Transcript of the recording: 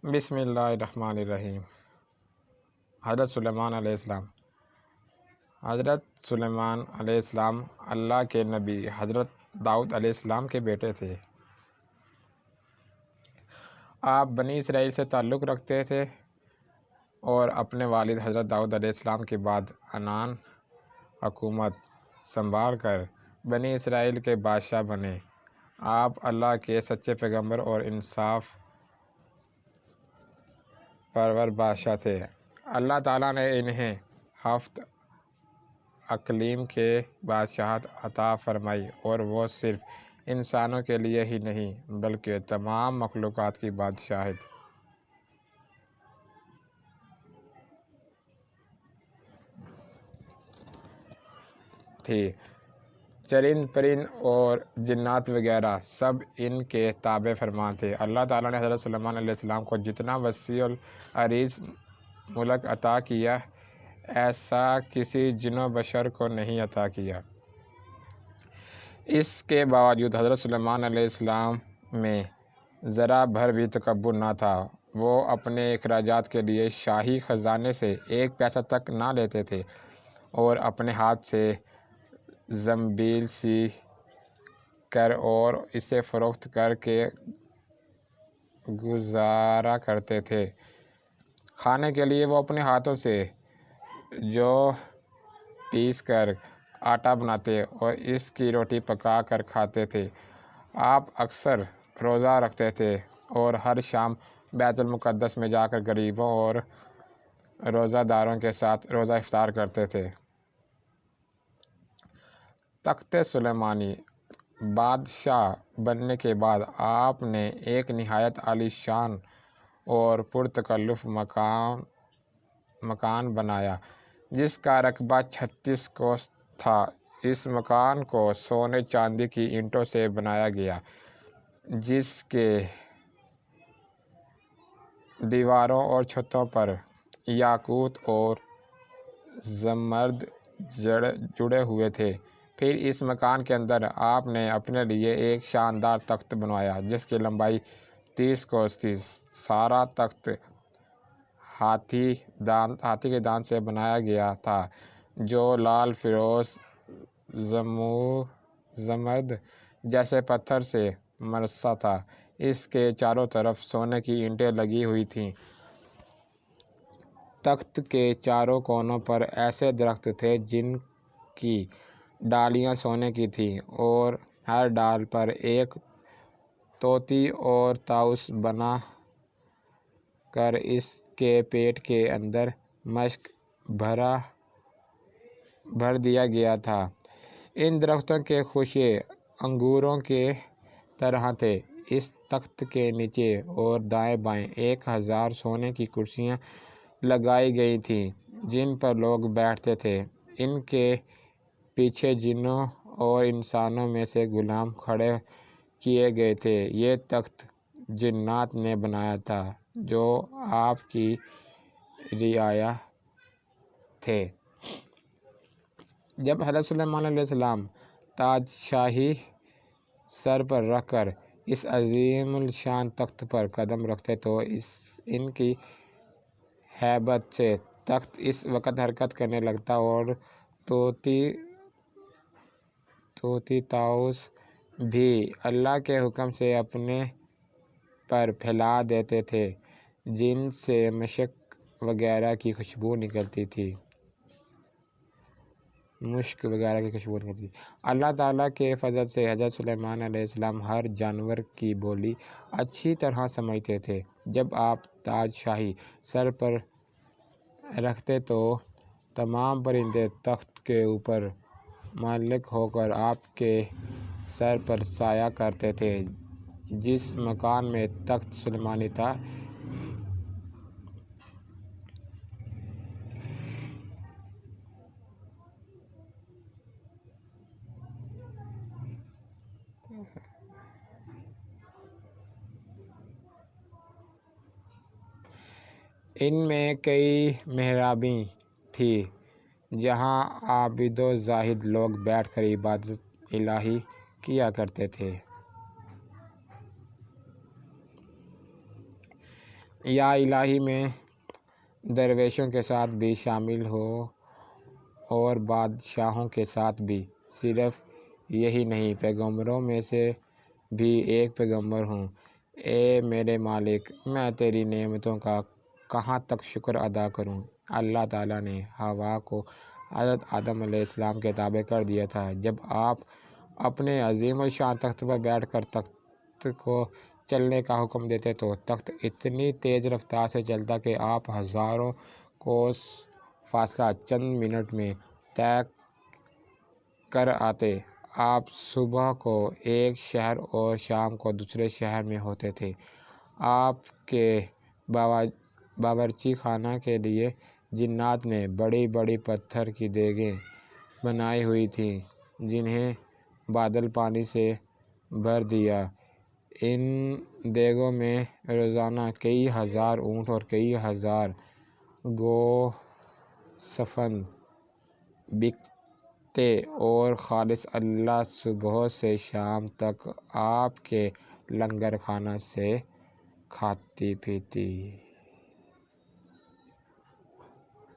بسم اللہ الرحمن الرحیم۔ حضرت سلیمان علیہ السلام۔ حضرت سلیمان علیہ السلام اللہ کے نبی حضرت داؤد علیہ السلام کے بیٹے تھے۔ آپ بنی اسرائیل سے تعلق رکھتے تھے اور اپنے والد حضرت داؤد علیہ السلام کے بعد عنان حکومت سنبھال کر بنی اسرائیل کے بادشاہ بنے۔ آپ اللہ کے سچے پیغمبر اور انصاف پرور بادشاہ تھے۔ اللہ تعالیٰ نے انہیں 7 اقلیم کے بادشاہت عطا فرمائی اور وہ صرف انسانوں کے لیے ہی نہیں بلکہ تمام مخلوقات کی بادشاہت تھی۔ چرند پرند اور جنات وغیرہ سب ان کے تابع فرمان تھے۔ اللہ تعالیٰ نے حضرت سلیمان علیہ السلام کو جتنا وسیع العریض ملک عطا کیا ایسا کسی جن و بشر کو نہیں عطا کیا۔ اس کے باوجود حضرت سلیمان علیہ السلام میں ذرا بھر بھی تکبر نہ تھا۔ وہ اپنے اخراجات کے لیے شاہی خزانے سے 1 پیسہ تک نہ لیتے تھے اور اپنے ہاتھ سے زنبیل سی کر اور اسے فروخت کر کے گزارا کرتے تھے۔ کھانے کے لیے وہ اپنے ہاتھوں سے جو پیس کر آٹا بناتے اور اس کی روٹی پکا کر کھاتے تھے۔ آپ اکثر روزہ رکھتے تھے اور ہر شام بیت المقدس میں جا کر غریبوں اور روزہ داروں کے ساتھ روزہ افطار کرتے تھے۔ تخت سلیمانی بادشاہ بننے کے بعد آپ نے ایک نہایت عالی شان اور پرتکلف مکان بنایا جس کا رقبہ 36 کوس تھا۔ اس مکان کو سونے چاندی کی اینٹوں سے بنایا گیا جس کے دیواروں اور چھتوں پر یاقوت اور زمرد جڑے ہوئے تھے۔ پھر اس مکان کے اندر آپ نے اپنے لیے ایک شاندار تخت بنوایا جس کی لمبائی 30 کوس تھی۔ سارا تخت ہاتھی کے دانت سے بنایا گیا تھا جو لال فیروز زمرد جیسے پتھر سے مرصع تھا۔ اس کے چاروں طرف سونے کی اینٹیں لگی ہوئی تھیں۔ تخت کے چاروں کونوں پر ایسے درخت تھے جن کی ڈالیاں سونے کی تھیں اور ہر ڈال پر ایک طوطی اور طاؤس بنا کر اس کے پیٹ کے اندر مشک بھر دیا گیا تھا۔ ان درختوں کے خوشے انگوروں کے طرح تھے۔ اس تخت کے نیچے اور دائیں بائیں 1000 سونے کی کرسیاں لگائی گئی تھیں جن پر لوگ بیٹھتے تھے۔ ان کے پیچھے جنوں اور انسانوں میں سے غلام کھڑے کیے گئے تھے۔ یہ تخت جنات نے بنایا تھا جو آپ کی رعایا تھے۔ جب حضرت سلیمان علیہ السلام تاج شاہی سر پر رکھ کر اس عظیم الشان تخت پر قدم رکھتے تو ان کی ہیبت سے تخت اس وقت حرکت کرنے لگتا اور طوطی طاؤس بھی اللہ کے حکم سے اپنے پر پھیلا دیتے تھے جن سے مشک وغیرہ کی خوشبو نکلتی تھی۔ اللہ تعالیٰ کے فضل سے حضرت سلیمان علیہ السلام ہر جانور کی بولی اچھی طرح سمجھتے تھے۔ جب آپ تاج شاہی سر پر رکھتے تو تمام پرندے تخت کے اوپر معلق ہو کر آپ کے سر پر سایہ کرتے تھے۔ جس مکان میں تخت سلیمانی تھا ان میں کئی محرابیں تھیں جہاں عابد و زاہد لوگ بیٹھ کر عبادت الہی کیا کرتے تھے۔ یا الہی میں درویشوں کے ساتھ بھی شامل ہو اور بادشاہوں کے ساتھ بھی۔ صرف یہی نہیں، پیغمبروں میں سے بھی ایک پیغمبر ہوں۔ اے میرے مالک، میں تیری نعمتوں کا کہاں تک شکر ادا کروں۔ اللہ تعالیٰ نے حوا کو حضرت آدم علیہ السلام کے تابع کر دیا تھا۔ جب آپ اپنے عظیم الشان تخت پر بیٹھ کر تخت کو چلنے کا حکم دیتے تو تخت اتنی تیز رفتار سے چلتا کہ آپ ہزاروں کوس فاصلہ چند منٹ میں طے کر آتے۔ آپ صبح کو ایک شہر اور شام کو دوسرے شہر میں ہوتے تھے۔ آپ کے باورچی خانہ کے لیے جنات نے بڑی بڑی پتھر کی دیگیں بنائی ہوئی تھیں جنہیں بادل پانی سے بھر دیا۔ ان دیگوں میں روزانہ کئی ہزار اونٹ اور کئی ہزار گوسفند بکتے اور خالص اللہ صبح سے شام تک آپ کے لنگر خانہ سے کھاتی پیتی